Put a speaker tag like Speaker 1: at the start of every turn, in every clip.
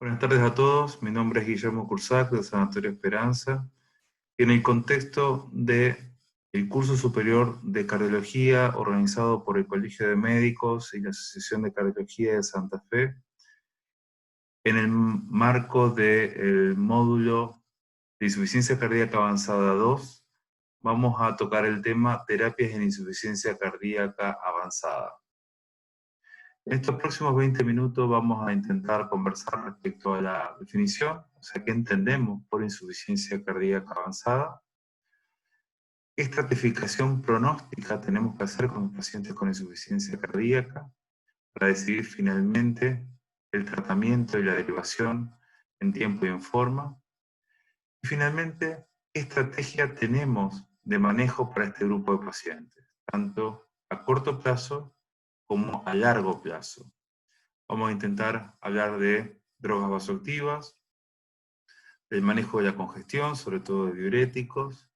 Speaker 1: Buenas tardes a todos, mi nombre es Guillermo Cursac del Sanatorio Esperanza. Y en el contexto del curso superior de cardiología organizado por el Colegio de Médicos y la Asociación de Cardiología de Santa Fe, en el marco del módulo de insuficiencia cardíaca avanzada 2, vamos a tocar el tema terapias en insuficiencia cardíaca avanzada. En estos próximos 20 minutos vamos a intentar conversar respecto a la definición, o sea, qué entendemos por insuficiencia cardíaca avanzada, qué estratificación pronóstica tenemos que hacer con los pacientes con insuficiencia cardíaca para decidir finalmente el tratamiento y la derivación en tiempo y en forma, y finalmente, qué estrategia tenemos de manejo para este grupo de pacientes, tanto a corto plazo como a largo plazo. Vamos a intentar hablar de drogas vasoactivas, del manejo de la congestión, sobre todo de diuréticos,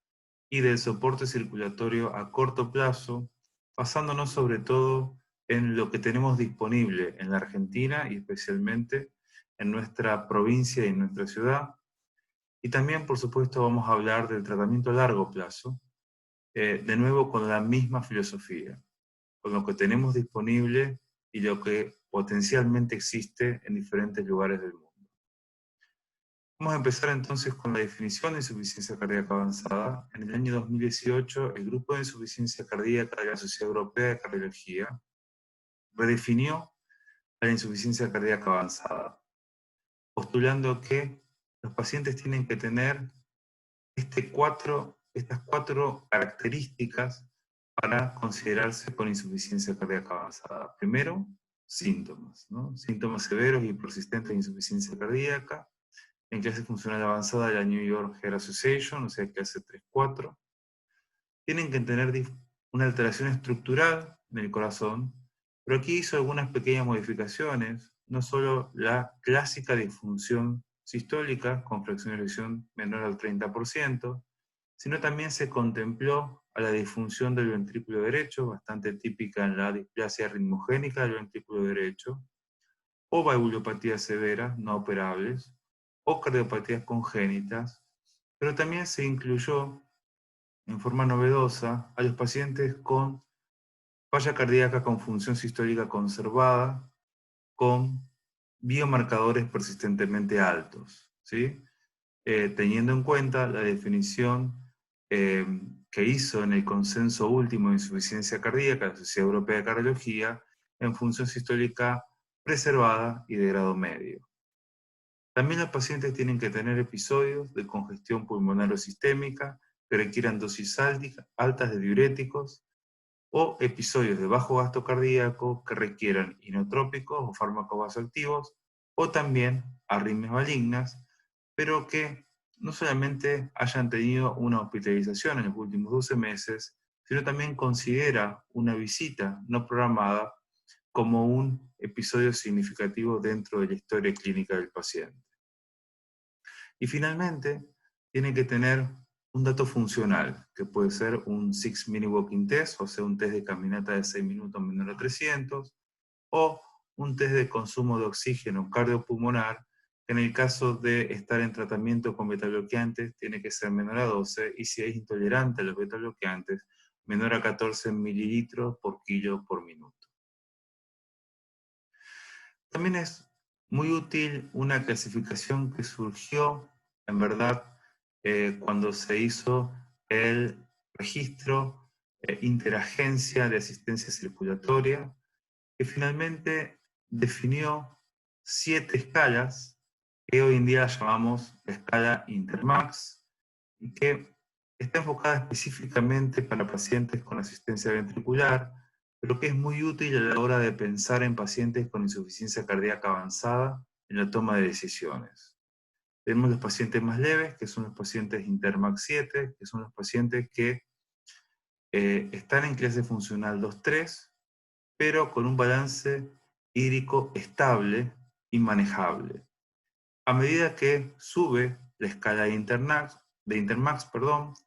Speaker 1: y del soporte circulatorio a corto plazo, basándonos sobre todo en lo que tenemos disponible en la Argentina y especialmente en nuestra provincia y en nuestra ciudad. Y también, por supuesto, vamos a hablar del tratamiento a largo plazo, de nuevo con la misma filosofía, con lo que tenemos disponible y lo que potencialmente existe en diferentes lugares del mundo. Vamos a empezar entonces con la definición de insuficiencia cardíaca avanzada. En el año 2018, el Grupo de Insuficiencia Cardíaca de la Sociedad Europea de Cardiología redefinió la insuficiencia cardíaca avanzada, postulando que los pacientes tienen que tener estas cuatro características para considerarse con insuficiencia cardíaca avanzada. Primero, síntomas, ¿no? Síntomas severos y persistentes de insuficiencia cardíaca, en clase funcional avanzada de la New York Heart Association, o sea, clase 3-4. Tienen que tener una alteración estructural en el corazón, pero aquí hizo algunas pequeñas modificaciones, no solo la clásica disfunción sistólica con fracción de erección menor al 30%, sino también se contempló a la disfunción del ventrículo derecho, bastante típica en la displasia ritmogénica del ventrículo derecho, o valvulopatías severas no operables, o cardiopatías congénitas, pero también se incluyó en forma novedosa a los pacientes con falla cardíaca con función sistólica conservada, con biomarcadores persistentemente altos, ¿sí? Teniendo en cuenta la definición que hizo en el consenso último de insuficiencia cardíaca, la Sociedad Europea de Cardiología, en función sistólica preservada y de grado medio. También los pacientes tienen que tener episodios de congestión pulmonar o sistémica que requieran dosis altas de diuréticos, o episodios de bajo gasto cardíaco que requieran inotrópicos o fármacos vasoactivos, o también arritmias malignas, pero que no solamente hayan tenido una hospitalización en los últimos 12 meses, sino también considera una visita no programada como un episodio significativo dentro de la historia clínica del paciente. Y finalmente, tiene que tener un dato funcional, que puede ser un 6-minute walking test, o sea, un test de caminata de 6 minutos menor a 300, o un test de consumo de oxígeno cardiopulmonar, que en el caso de estar en tratamiento con betabloqueantes tiene que ser menor a 12, y si es intolerante a los betabloqueantes, menor a 14 mililitros por kilo por minuto. También es muy útil una clasificación que surgió, en verdad, cuando se hizo el registro interagencia de asistencia circulatoria, que finalmente definió 7 escalas, que hoy en día llamamos la escala Intermax, y que está enfocada específicamente para pacientes con asistencia ventricular, pero que es muy útil a la hora de pensar en pacientes con insuficiencia cardíaca avanzada en la toma de decisiones. Tenemos los pacientes más leves, que son los pacientes Intermax 7, que son los pacientes que están en clase funcional 2-3, pero con un balance hídrico estable y manejable. A medida que sube la escala de Intermax,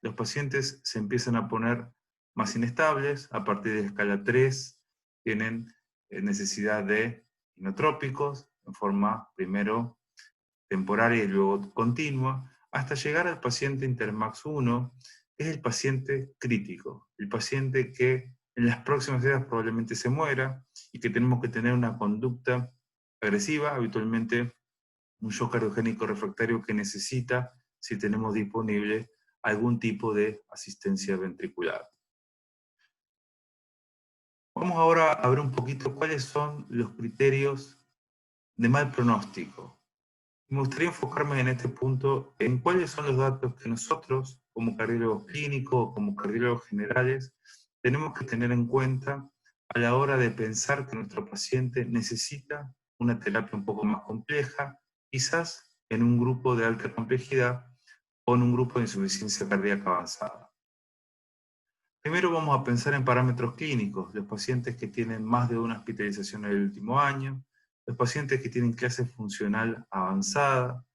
Speaker 1: los pacientes se empiezan a poner más inestables. A partir de la escala 3 tienen necesidad de inotrópicos, en forma primero temporaria y luego continua, hasta llegar al paciente Intermax 1, que es el paciente crítico, el paciente que en las próximas horas probablemente se muera y que tenemos que tener una conducta agresiva, habitualmente un shock cardiogénico refractario que necesita, si tenemos disponible, algún tipo de asistencia ventricular. Vamos ahora a ver un poquito cuáles son los criterios de mal pronóstico. Me gustaría enfocarme en este punto en cuáles son los datos que nosotros, como cardiólogos clínicos, como cardiólogos generales, tenemos que tener en cuenta a la hora de pensar que nuestro paciente necesita una terapia un poco más compleja, quizás en un grupo de alta complejidad o en un grupo de insuficiencia cardíaca avanzada. Primero vamos a pensar en parámetros clínicos, los pacientes que tienen más de una hospitalización en el último año, los pacientes que tienen clase funcional avanzada,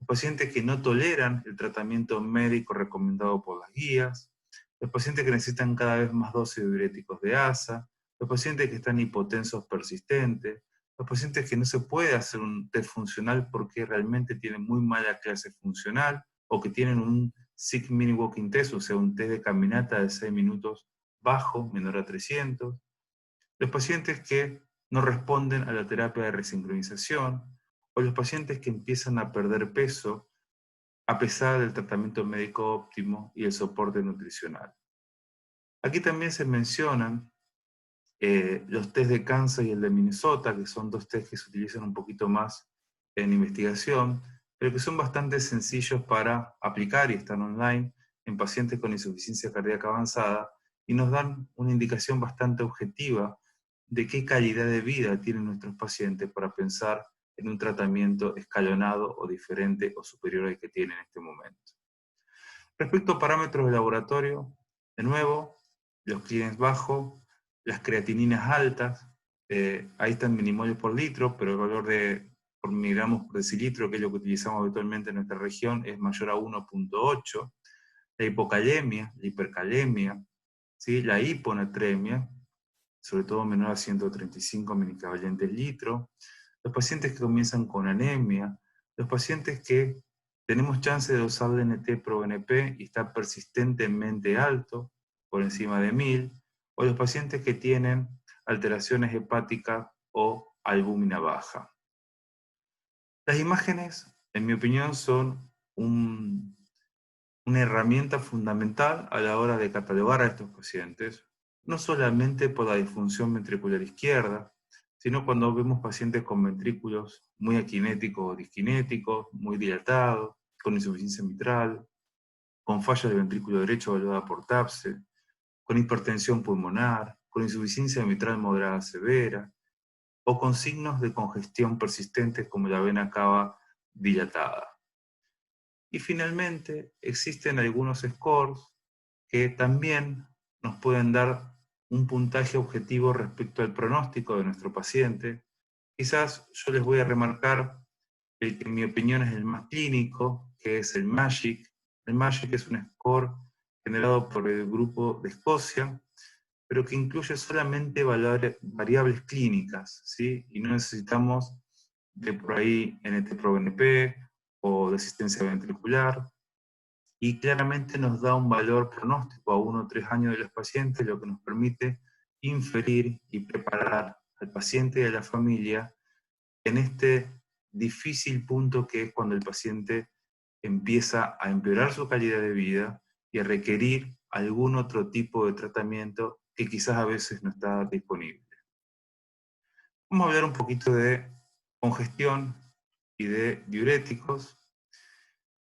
Speaker 1: los pacientes que no toleran el tratamiento médico recomendado por las guías, los pacientes que necesitan cada vez más dosis de diuréticos de ASA, los pacientes que están hipotensos persistentes, los pacientes que no se puede hacer un test funcional porque realmente tienen muy mala clase funcional, o que tienen un Sick Mini Walking Test, o sea, un test de caminata de 6 minutos bajo, menor a 300, los pacientes que no responden a la terapia de resincronización, o los pacientes que empiezan a perder peso a pesar del tratamiento médico óptimo y el soporte nutricional. Aquí también se mencionan los test de Kansas y el de Minnesota, que son dos test que se utilizan un poquito más en investigación, pero que son bastante sencillos para aplicar y están online en pacientes con insuficiencia cardíaca avanzada y nos dan una indicación bastante objetiva de qué calidad de vida tienen nuestros pacientes para pensar en un tratamiento escalonado o diferente o superior al que tienen en este momento. Respecto a parámetros de laboratorio, de nuevo, los clearance bajos, las creatininas altas, ahí están millimolios por litro, pero el valor por miligramos por decilitro, que es lo que utilizamos habitualmente en nuestra región, es mayor a 1.8. La hipocalemia, la hipercalemia, ¿sí? La hiponatremia, sobre todo menor a 135 minicavalentes litro, los pacientes que comienzan con anemia, los pacientes que tenemos chance de dosar DNT-proBNP y está persistentemente alto, por encima de 1000, o los pacientes que tienen alteraciones hepáticas o albúmina baja. Las imágenes, en mi opinión, son una herramienta fundamental a la hora de catalogar a estos pacientes, no solamente por la disfunción ventricular izquierda, sino cuando vemos pacientes con ventrículos muy aquinéticos o disquinéticos, muy dilatados, con insuficiencia mitral, con falla del ventrículo derecho evaluada por TAPSE, con hipertensión pulmonar, con insuficiencia mitral moderada severa, o con signos de congestión persistente como la vena cava dilatada. Y finalmente, existen algunos scores que también nos pueden dar un puntaje objetivo respecto al pronóstico de nuestro paciente. Quizás yo les voy a remarcar el que en mi opinión es el más clínico, que es el MAGIC. El MAGIC es un score generado por el grupo de Escocia, pero que incluye solamente variables clínicas, ¿sí? Y no necesitamos de por ahí NT-proBNP o de asistencia ventricular, y claramente nos da un valor pronóstico a 1 o 3 años de los pacientes, lo que nos permite inferir y preparar al paciente y a la familia en este difícil punto que es cuando el paciente empieza a empeorar su calidad de vida y a requerir algún otro tipo de tratamiento que quizás a veces no está disponible. Vamos a hablar un poquito de congestión y de diuréticos.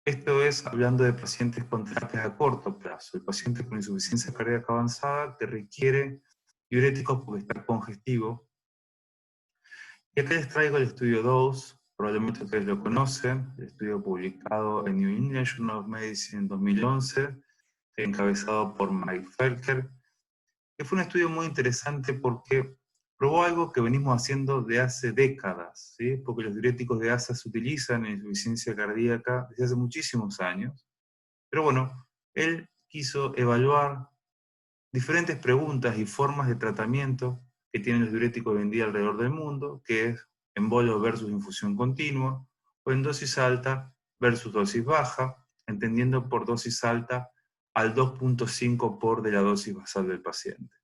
Speaker 1: Esto es hablando de pacientes con terapias a corto plazo. El paciente con insuficiencia cardíaca avanzada que requiere diuréticos porque está congestivo. Y acá les traigo el estudio 2, probablemente ustedes lo conocen, el estudio publicado en New England Journal of Medicine en 2011, encabezado por Mike Felker, que fue un estudio muy interesante porque probó algo que venimos haciendo de hace décadas, ¿sí? Porque los diuréticos de ASA se utilizan en insuficiencia cardíaca desde hace muchísimos años. Pero bueno, él quiso evaluar diferentes preguntas y formas de tratamiento que tienen los diuréticos hoy en día alrededor del mundo, que es embolo versus infusión continua, o en dosis alta versus dosis baja, entendiendo por dosis alta al 2.5 por de la dosis basal del paciente.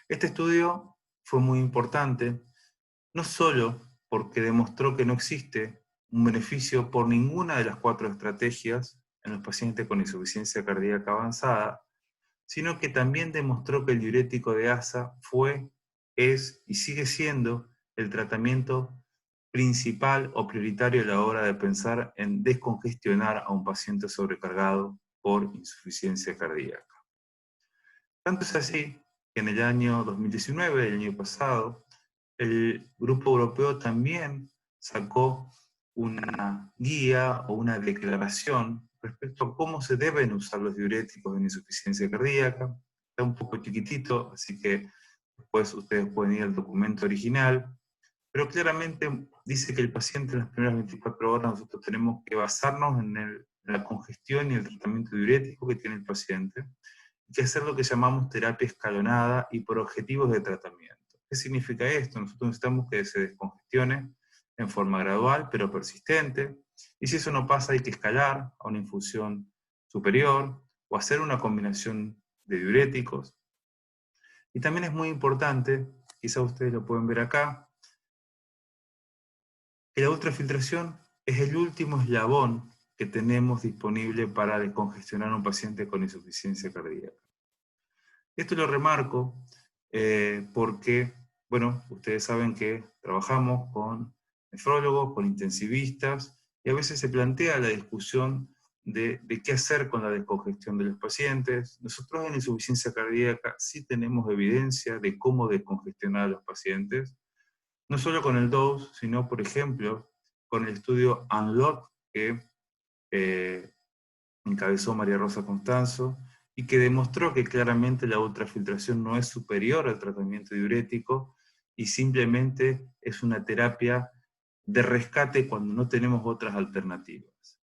Speaker 1: Este estudio fue muy importante, no solo porque demostró que no existe un beneficio por ninguna de las 4 estrategias en los pacientes con insuficiencia cardíaca avanzada, sino que también demostró que el diurético de ASA fue, es y sigue siendo el tratamiento principal o prioritario a la hora de pensar en descongestionar a un paciente sobrecargado por insuficiencia cardíaca. Tanto es así que en el año 2019, el año pasado, el Grupo Europeo también sacó una guía o una declaración respecto a cómo se deben usar los diuréticos en insuficiencia cardíaca. Está un poco chiquitito, así que después ustedes pueden ir al documento original, pero claramente dice que el paciente en las primeras 24 horas nosotros tenemos que basarnos en la congestión y el tratamiento diurético que tiene el paciente, y que hacer lo que llamamos terapia escalonada y por objetivos de tratamiento. ¿Qué significa esto? Nosotros necesitamos que se descongestione en forma gradual pero persistente, y si eso no pasa hay que escalar a una infusión superior o hacer una combinación de diuréticos. Y también es muy importante, quizá ustedes lo pueden ver acá, que la ultrafiltración es el último eslabón que tenemos disponible para descongestionar a un paciente con insuficiencia cardíaca. Esto lo remarco porque, bueno, ustedes saben que trabajamos con nefrólogos, con intensivistas, y a veces se plantea la discusión de qué hacer con la descongestión de los pacientes. Nosotros en insuficiencia cardíaca sí tenemos evidencia de cómo descongestionar a los pacientes, no solo con el DOSE, sino, por ejemplo, con el estudio UNLOCK que encabezó María Rosa Constanzo, y que demostró que claramente la ultrafiltración no es superior al tratamiento diurético y simplemente es una terapia de rescate cuando no tenemos otras alternativas.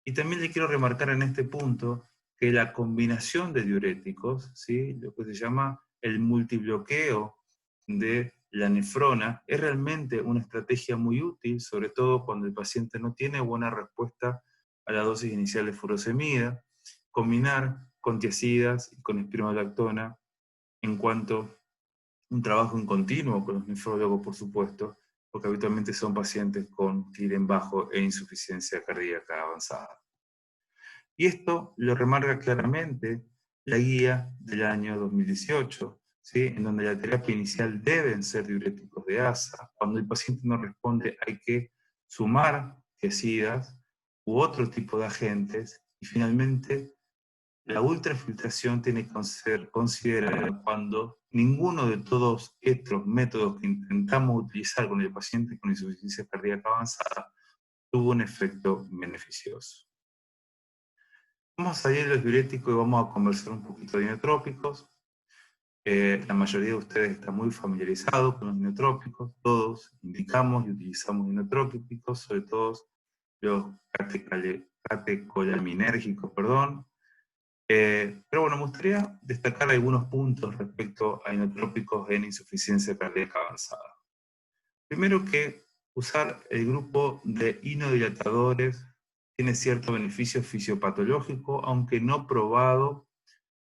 Speaker 1: Y también le quiero remarcar en este punto que la combinación de diuréticos, ¿sí?, lo que se llama el multibloqueo de la nefrona, es realmente una estrategia muy útil, sobre todo cuando el paciente no tiene buena respuesta a la dosis inicial de furosemida, combinar con tiazidas y con espironolactona en cuanto a un trabajo en continuo con los nefrólogos, por supuesto, porque habitualmente son pacientes con TIREN bajo e insuficiencia cardíaca avanzada. Y esto lo remarca claramente la guía del año 2018, ¿sí?, en donde la terapia inicial deben ser diuréticos de ASA. Cuando el paciente no responde hay que sumar tiazidas u otro tipo de agentes, y finalmente la ultrafiltración tiene que ser considerada cuando ninguno de todos estos métodos que intentamos utilizar con el paciente con insuficiencia cardíaca avanzada tuvo un efecto beneficioso. Vamos a salir de los diuréticos y vamos a conversar un poquito de inotrópicos. La mayoría de ustedes está muy familiarizados con los inotrópicos, todos indicamos y utilizamos inotrópicos, sobre todo los catecolaminérgicos, perdón. Pero bueno, me gustaría destacar algunos puntos respecto a inotrópicos en insuficiencia cardíaca avanzada. Primero, que usar el grupo de inodilatadores tiene cierto beneficio fisiopatológico, aunque no probado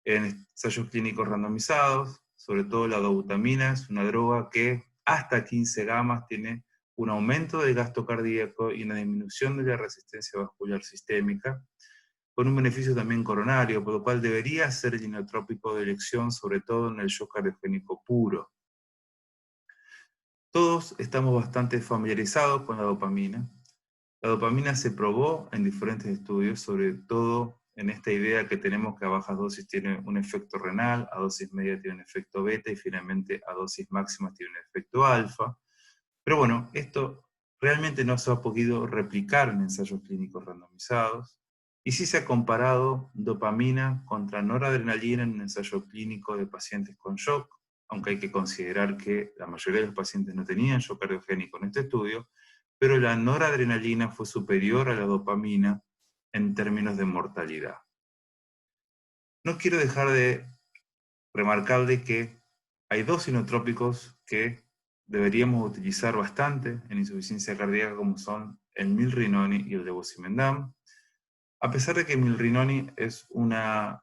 Speaker 1: en ensayos clínicos randomizados. Sobre todo la dobutamina es una droga que hasta 15 gamas tiene un aumento del gasto cardíaco y una disminución de la resistencia vascular sistémica, con un beneficio también coronario, por lo cual debería ser el inotrópico de elección, sobre todo en el shock cardiogénico puro. Todos estamos bastante familiarizados con la dopamina. La dopamina se probó en diferentes estudios, sobre todo en esta idea que tenemos que a bajas dosis tiene un efecto renal, a dosis media tiene un efecto beta y finalmente a dosis máximas tiene un efecto alfa. Pero bueno, esto realmente no se ha podido replicar en ensayos clínicos randomizados, y sí se ha comparado dopamina contra noradrenalina en un ensayo clínico de pacientes con shock, aunque hay que considerar que la mayoría de los pacientes no tenían shock cardiogénico en este estudio, pero la noradrenalina fue superior a la dopamina en términos de mortalidad. No quiero dejar de remarcarle que hay dos inotrópicos que deberíamos utilizar bastante en insuficiencia cardíaca, como son el milrinoni y el levosimendan. A pesar de que el milrinoni es un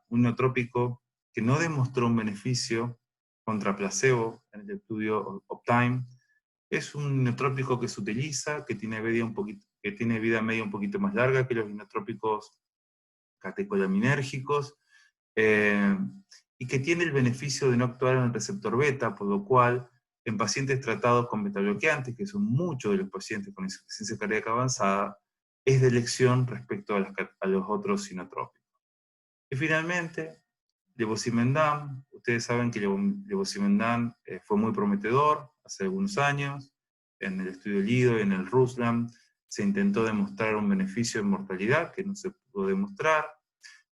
Speaker 1: inotrópico que no demostró un beneficio contra placebo en el estudio OPTIME, es un inotrópico que se utiliza, que tiene vida media un poquito más larga que los inotrópicos catecolaminérgicos, y que tiene el beneficio de no actuar en el receptor beta, por lo cual en pacientes tratados con betabloqueantes, que son muchos de los pacientes con insuficiencia cardíaca avanzada, es de elección respecto a los otros sinotrópicos. Y finalmente, levosimendan. Ustedes saben que levosimendan fue muy prometedor hace algunos años. En el estudio LIDO y en el Ruslan se intentó demostrar un beneficio en mortalidad que no se pudo demostrar,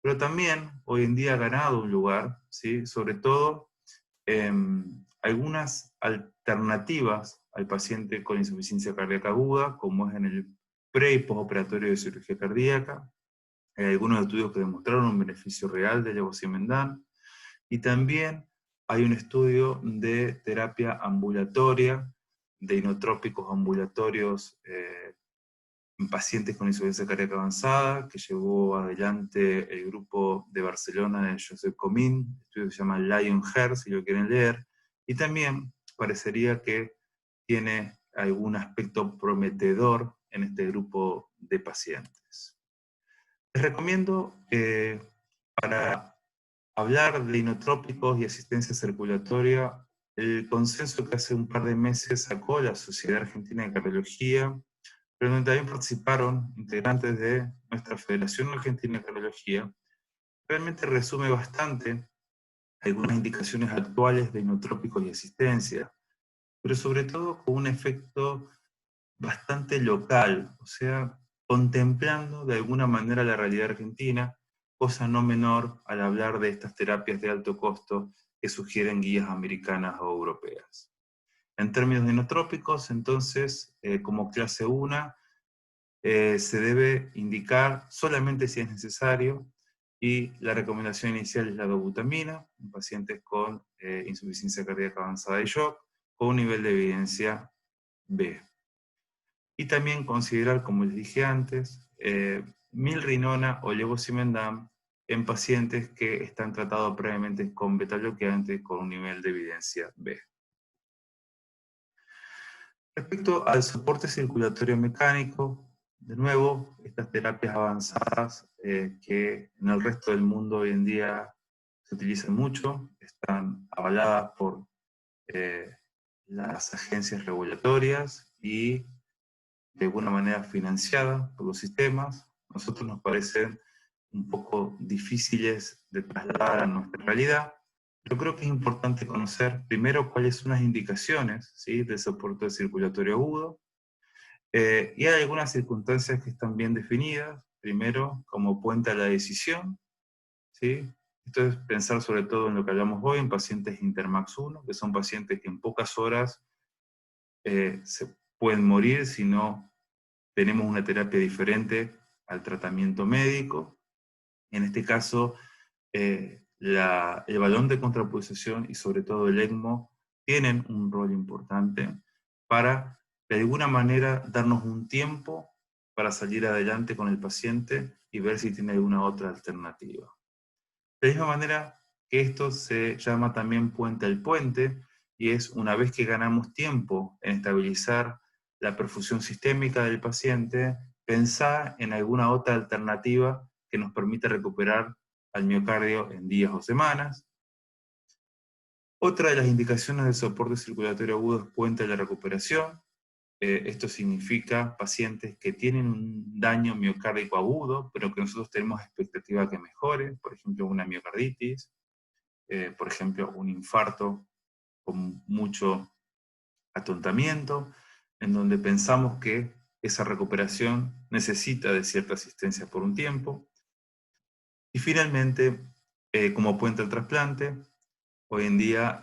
Speaker 1: pero también hoy en día ha ganado un lugar, ¿sí? Sobre todo algunas alternativas al paciente con insuficiencia cardíaca aguda, como es en el pre- y postoperatorio de cirugía cardíaca. Hay algunos estudios que demostraron un beneficio real de levosimendan, y también hay un estudio de terapia ambulatoria, de inotrópicos ambulatorios en pacientes con insuficiencia cardíaca avanzada, que llevó adelante el grupo de Barcelona de Josep Comín, el estudio que se llama Lion-Heart, si lo quieren leer, y también parecería que tiene algún aspecto prometedor en este grupo de pacientes. Les recomiendo, para hablar de inotrópicos y asistencia circulatoria, el consenso que hace un par de meses sacó la Sociedad Argentina de Cardiología, pero donde también participaron integrantes de nuestra Federación Argentina de Cardiología, realmente resume bastante algunas indicaciones actuales de inotrópicos y asistencia, pero sobre todo con un efecto bastante local, o sea, contemplando de alguna manera la realidad argentina, cosa no menor al hablar de estas terapias de alto costo que sugieren guías americanas o europeas. En términos de inotrópicos, entonces, como clase 1, se debe indicar solamente si es necesario, y la recomendación inicial es la dobutamina en pacientes con insuficiencia cardíaca avanzada y shock, con un nivel de evidencia B. Y también considerar, como les dije antes, milrinona o levosimendan en pacientes que están tratados previamente con betabloqueantes con un nivel de evidencia B. Respecto al soporte circulatorio mecánico, de nuevo, estas terapias avanzadas que en el resto del mundo hoy en día se utilizan mucho, están avaladas por las agencias regulatorias y de alguna manera financiadas por los sistemas. A nosotros nos parecen un poco difíciles de trasladar a nuestra realidad. Yo creo que es importante conocer primero cuáles son las indicaciones, ¿sí?, del soporte circulatorio agudo, y hay algunas circunstancias que están bien definidas. Primero, como puente a la decisión, ¿sí? Esto es pensar sobre todo en lo que hablamos hoy, en pacientes Intermax 1, que son pacientes que en pocas horas se pueden morir si no tenemos una terapia diferente al tratamiento médico. En este caso, el balón de contraposición y sobre todo el ECMO tienen un rol importante para, de alguna manera, darnos un tiempo para salir adelante con el paciente y ver si tiene alguna otra alternativa. De la misma manera que esto se llama también puente al puente, y es una vez que ganamos tiempo en estabilizar la perfusión sistémica del paciente, pensar en alguna otra alternativa que nos permita recuperar al miocardio en días o semanas. Otra de las indicaciones de soporte circulatorio agudo es puente a la recuperación. Esto significa pacientes que tienen un daño miocárdico agudo, pero que nosotros tenemos expectativa que mejore, por ejemplo una miocarditis, por ejemplo un infarto con mucho atontamiento, en donde pensamos que esa recuperación necesita de cierta asistencia por un tiempo. Y finalmente, como puente al trasplante, hoy en día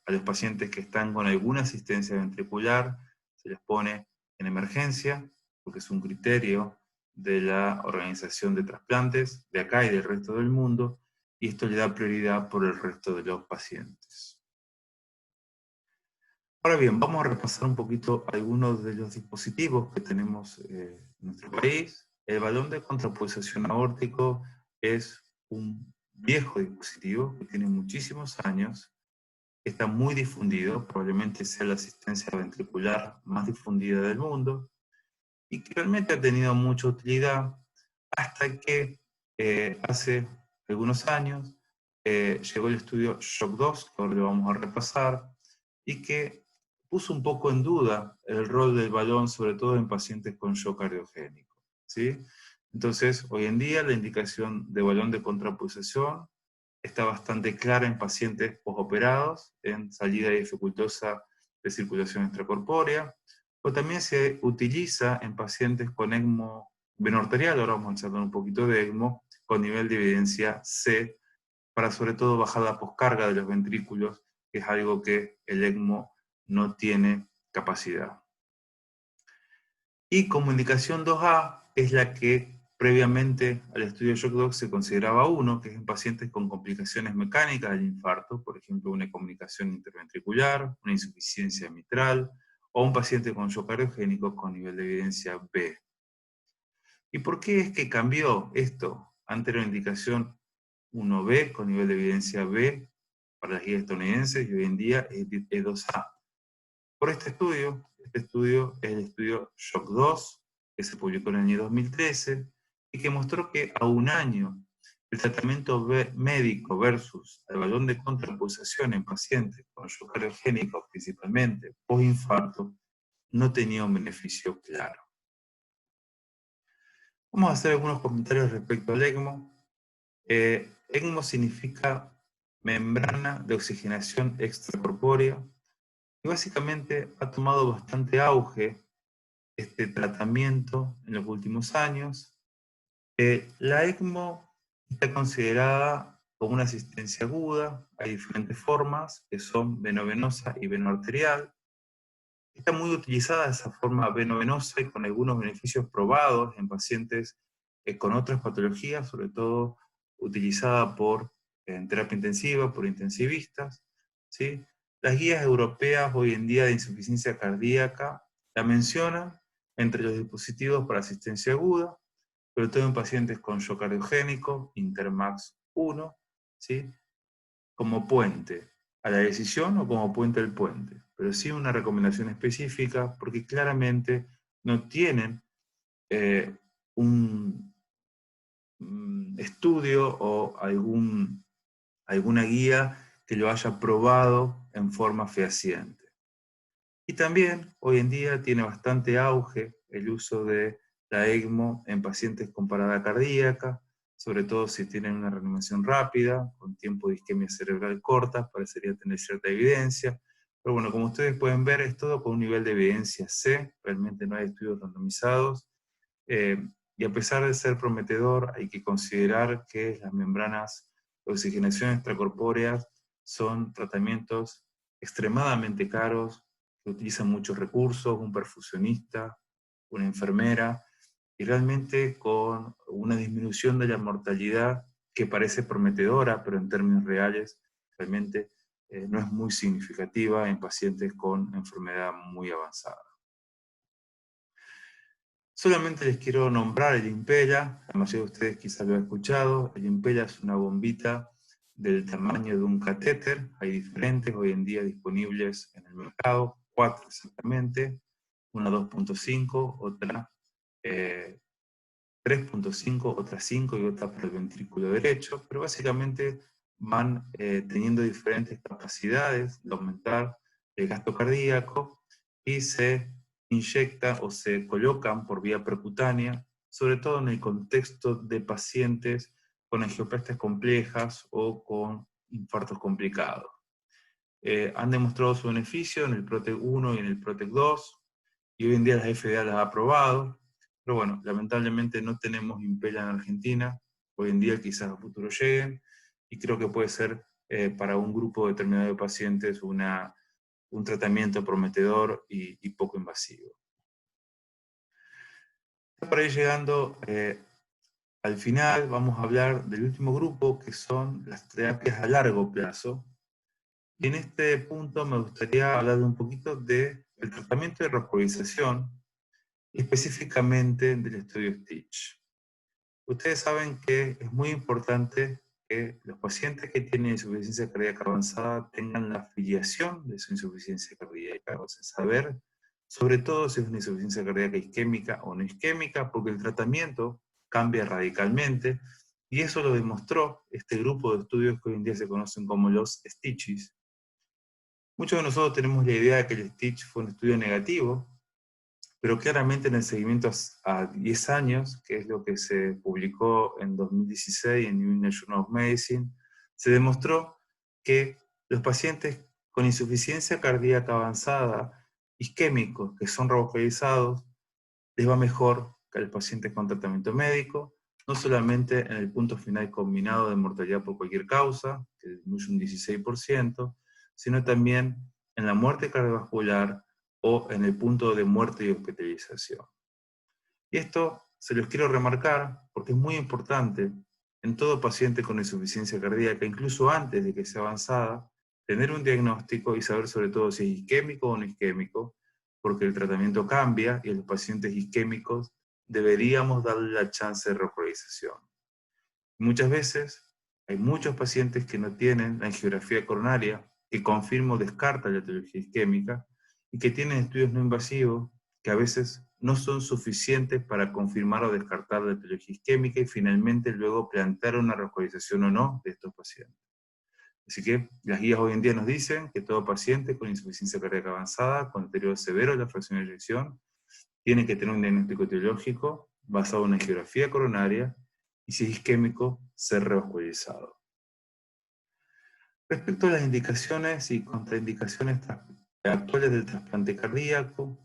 Speaker 1: a los pacientes que están con alguna asistencia ventricular se les pone en emergencia, porque es un criterio de la Organización de Trasplantes de acá y del resto del mundo, y esto le da prioridad por el resto de los pacientes. Ahora bien, vamos a repasar un poquito algunos de los dispositivos que tenemos en nuestro país. El balón de contrapulsación aórtico es un viejo dispositivo que tiene muchísimos años, está muy difundido, probablemente sea la asistencia ventricular más difundida del mundo, y que realmente ha tenido mucha utilidad hasta que hace algunos años llegó el estudio SHOC 2, que ahora lo vamos a repasar, y que puso un poco en duda el rol del balón, sobre todo en pacientes con shock cardiogénico, ¿sí? Entonces, hoy en día la indicación de balón de contrapulsación está bastante clara en pacientes posoperados, en salida dificultosa de circulación extracorpórea, o también se utiliza en pacientes con ECMO venoarterial, ahora vamos a charlar un poquito de ECMO, con nivel de evidencia C, para sobre todo bajar la poscarga de los ventrículos, que es algo que el ECMO no tiene capacidad. Y como indicación 2A es la que previamente al estudio de Shock 2 se consideraba 1, que es en pacientes con complicaciones mecánicas del infarto, por ejemplo una comunicación interventricular, una insuficiencia mitral, o un paciente con shock cardiogénico con nivel de evidencia B. ¿Y por qué es que cambió esto? Antes era una indicación 1B con nivel de evidencia B para las guías estadounidenses y hoy en día es 2A. Por este estudio es el estudio SHOC 2, que se publicó en el año 2013, y que mostró que a un año el tratamiento médico versus el balón de contrapulsación en pacientes con shock cardiogénico, principalmente postinfarto, no tenía un beneficio claro. Vamos a hacer algunos comentarios respecto al ECMO. ECMO significa membrana de oxigenación extracorpórea, y básicamente ha tomado bastante auge este tratamiento en los últimos años. La ECMO está considerada como una asistencia aguda, hay diferentes formas, que son venovenosa y venoarterial. Está muy utilizada esa forma venovenosa y con algunos beneficios probados en pacientes con otras patologías, sobre todo utilizada en terapia intensiva, por intensivistas, ¿sí? Las guías europeas hoy en día de insuficiencia cardíaca la mencionan entre los dispositivos para asistencia aguda, sobre todo en pacientes con shock cardiogénico, Intermax 1, ¿sí? Como puente a la decisión o como puente al puente, pero sí una recomendación específica porque claramente no tienen un estudio o alguna guía que lo haya probado en forma fehaciente. Y también hoy en día tiene bastante auge el uso de la ECMO en pacientes con parada cardíaca, sobre todo si tienen una reanimación rápida, con tiempo de isquemia cerebral corta, parecería tener cierta evidencia. Pero bueno, como ustedes pueden ver, es todo con un nivel de evidencia C, realmente no hay estudios randomizados. Y a pesar de ser prometedor, hay que considerar que las membranas de oxigenación extracorpóreas son tratamientos extremadamente caros, que utilizan muchos recursos, un perfusionista, una enfermera, y realmente con una disminución de la mortalidad que parece prometedora, pero en términos reales realmente no es muy significativa en pacientes con enfermedad muy avanzada. Solamente les quiero nombrar el Impella, la mayoría de ustedes quizás lo han escuchado. El Impella es una bombita del tamaño de un catéter, hay diferentes hoy en día disponibles en el mercado, 4 exactamente, una 2.5, otra 3.5, otra 5 y otra para el ventrículo derecho, pero básicamente van teniendo diferentes capacidades de aumentar el gasto cardíaco y se inyecta o se colocan por vía percutánea, sobre todo en el contexto de pacientes con angioplasias complejas o con infartos complicados. Han demostrado su beneficio en el PROTEC 1 y en el PROTEC 2, y hoy en día la FDA las ha aprobado, pero bueno, lamentablemente no tenemos Impella en Argentina, hoy en día quizás a futuro lleguen, y creo que puede ser para un grupo determinado de pacientes un tratamiento prometedor y poco invasivo. Para ir llegando al final, vamos a hablar del último grupo, que son las terapias a largo plazo. Y en este punto me gustaría hablar un poquito del tratamiento de revascularización, y específicamente del estudio Stitch. Ustedes saben que es muy importante que los pacientes que tienen insuficiencia cardíaca avanzada tengan la afiliación de su insuficiencia cardíaca, o sea, saber sobre todo si es una insuficiencia cardíaca isquémica o no isquémica, porque el tratamiento cambia radicalmente, y eso lo demostró este grupo de estudios que hoy en día se conocen como los Stitches. Muchos de nosotros tenemos la idea de que el Stitch fue un estudio negativo, pero claramente en el seguimiento a 10 años, que es lo que se publicó en 2016 en New England Journal of Medicine, se demostró que los pacientes con insuficiencia cardíaca avanzada, isquémicos, que son revascularizados, les va mejor que a los pacientes con tratamiento médico, no solamente en el punto final combinado de mortalidad por cualquier causa, que disminuye un 16%, sino también en la muerte cardiovascular o en el punto de muerte y hospitalización. Y esto se los quiero remarcar porque es muy importante en todo paciente con insuficiencia cardíaca, incluso antes de que sea avanzada, tener un diagnóstico y saber sobre todo si es isquémico o no isquémico, porque el tratamiento cambia y en los pacientes isquémicos deberíamos darle la chance de revascularización. Muchas veces hay muchos pacientes que no tienen la angiografía coronaria, que confirma o descarta la etiología isquémica, y que tienen estudios no invasivos que a veces no son suficientes para confirmar o descartar la etiología isquémica y finalmente luego plantear una revascularización o no de estos pacientes. Así que las guías hoy en día nos dicen que todo paciente con insuficiencia cardíaca avanzada, con deterioro severo de la fracción de eyección, tiene que tener un diagnóstico etiológico basado en una angiografía coronaria y si es isquémico, ser revascularizado. Respecto a las indicaciones y contraindicaciones actuales del trasplante cardíaco,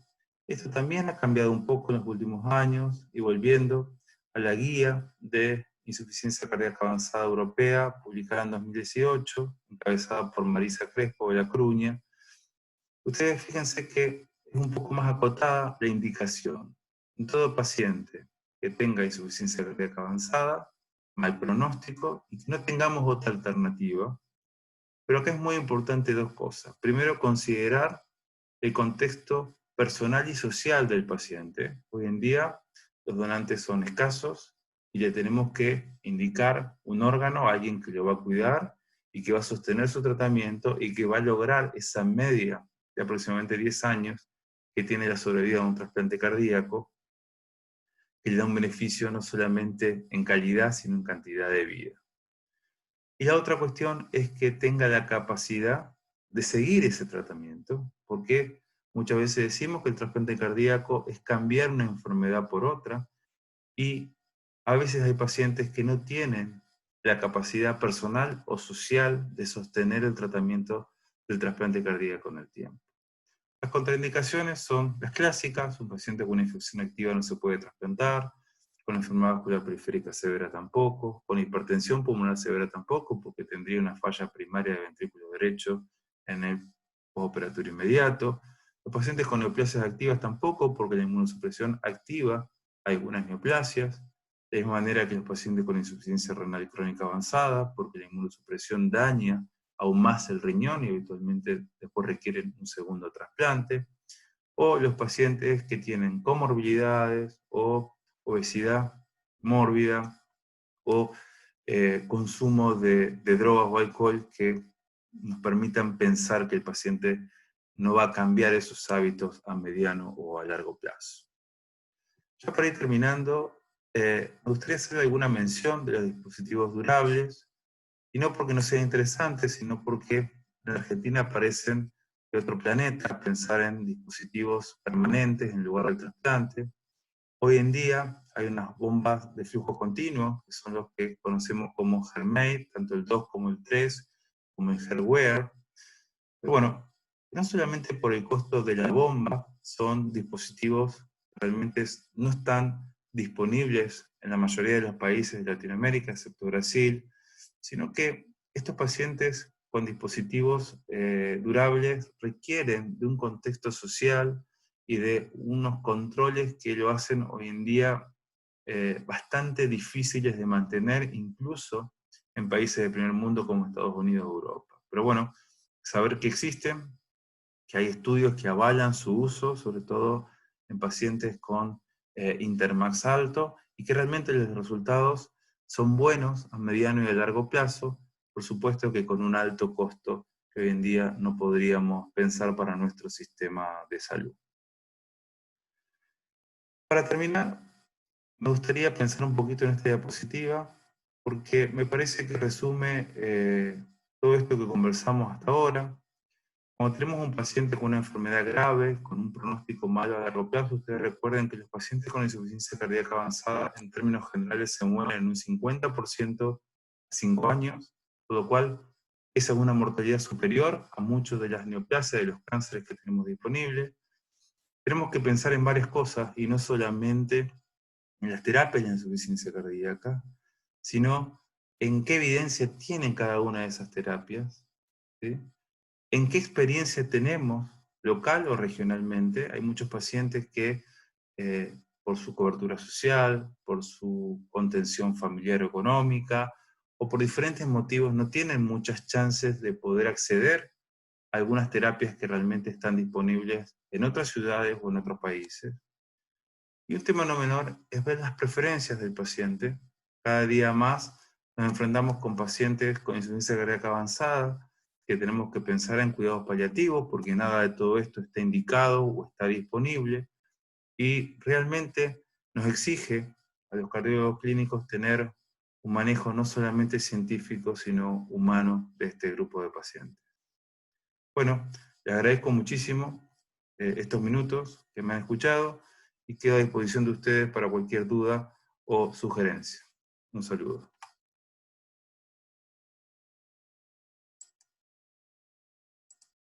Speaker 1: esto también ha cambiado un poco en los últimos años, y volviendo a la guía de insuficiencia cardíaca avanzada europea, publicada en 2018, encabezada por Marisa Crespo de la Cruña, ustedes fíjense que es un poco más acotada la indicación. En todo paciente que tenga insuficiencia cardíaca avanzada, mal pronóstico, y que no tengamos otra alternativa. Pero acá es muy importante dos cosas. Primero, considerar el contexto personal y social del paciente. Hoy en día los donantes son escasos y le tenemos que indicar un órgano a alguien que lo va a cuidar y que va a sostener su tratamiento y que va a lograr esa media de aproximadamente 10 años que tiene la sobrevida de un trasplante cardíaco, que le da un beneficio no solamente en calidad, sino en cantidad de vida. Y la otra cuestión es que tenga la capacidad de seguir ese tratamiento, porque muchas veces decimos que el trasplante cardíaco es cambiar una enfermedad por otra, y a veces hay pacientes que no tienen la capacidad personal o social de sostener el tratamiento del trasplante cardíaco en el tiempo. Las contraindicaciones son las clásicas: un paciente con una infección activa no se puede trasplantar, con enfermedad vascular periférica severa tampoco, con hipertensión pulmonar severa tampoco, porque tendría una falla primaria del ventrículo derecho en el postoperatorio inmediato. Los pacientes con neoplasias activas tampoco, porque la inmunosupresión activa algunas neoplasias. De la misma manera que los pacientes con insuficiencia renal crónica avanzada, porque la inmunosupresión daña aún más el riñón y habitualmente después requieren un segundo trasplante. O los pacientes que tienen comorbilidades o obesidad mórbida o consumo de drogas o alcohol que nos permitan pensar que el paciente no va a cambiar esos hábitos a mediano o a largo plazo. Ya para ir terminando, me gustaría hacer alguna mención de los dispositivos durables, y no porque no sean interesantes, sino porque en Argentina parecen de otro planeta pensar en dispositivos permanentes en lugar del trasplante. Hoy en día hay unas bombas de flujo continuo, que son los que conocemos como HeartMate, tanto el 2 como el 3, como el HeartWare. Pero bueno, no solamente por el costo de la bomba, son dispositivos que realmente no están disponibles en la mayoría de los países de Latinoamérica, excepto Brasil, sino que estos pacientes con dispositivos durables requieren de un contexto social y de unos controles que lo hacen hoy en día bastante difíciles de mantener, incluso en países de primer mundo como Estados Unidos o Europa. Pero bueno, saber que existen, que hay estudios que avalan su uso, sobre todo en pacientes con Intermax alto, y que realmente los resultados son buenos a mediano y a largo plazo, por supuesto que con un alto costo que hoy en día no podríamos pensar para nuestro sistema de salud. Para terminar, me gustaría pensar un poquito en esta diapositiva, porque me parece que resume todo esto que conversamos hasta ahora. Cuando tenemos un paciente con una enfermedad grave, con un pronóstico malo a largo plazo, ustedes recuerden que los pacientes con insuficiencia cardíaca avanzada en términos generales se mueren en un 50% a 5 años, por lo cual esa es una mortalidad superior a muchos de las neoplasias, de los cánceres que tenemos disponibles. Tenemos que pensar en varias cosas y no solamente en las terapias de la insuficiencia cardíaca, sino en qué evidencia tienen cada una de esas terapias, ¿sí? ¿En qué experiencia tenemos, local o regionalmente? Hay muchos pacientes que, por su cobertura social, por su contención familiar o económica, o por diferentes motivos, no tienen muchas chances de poder acceder a algunas terapias que realmente están disponibles en otras ciudades o en otros países. Y un tema no menor es ver las preferencias del paciente. Cada día más nos enfrentamos con pacientes con insuficiencia cardíaca avanzada, que tenemos que pensar en cuidados paliativos, porque nada de todo esto está indicado o está disponible, y realmente nos exige a los cardiólogos clínicos tener un manejo no solamente científico, sino humano de este grupo de pacientes. Bueno, les agradezco muchísimo estos minutos que me han escuchado y quedo a disposición de ustedes para cualquier duda o sugerencia. Un saludo.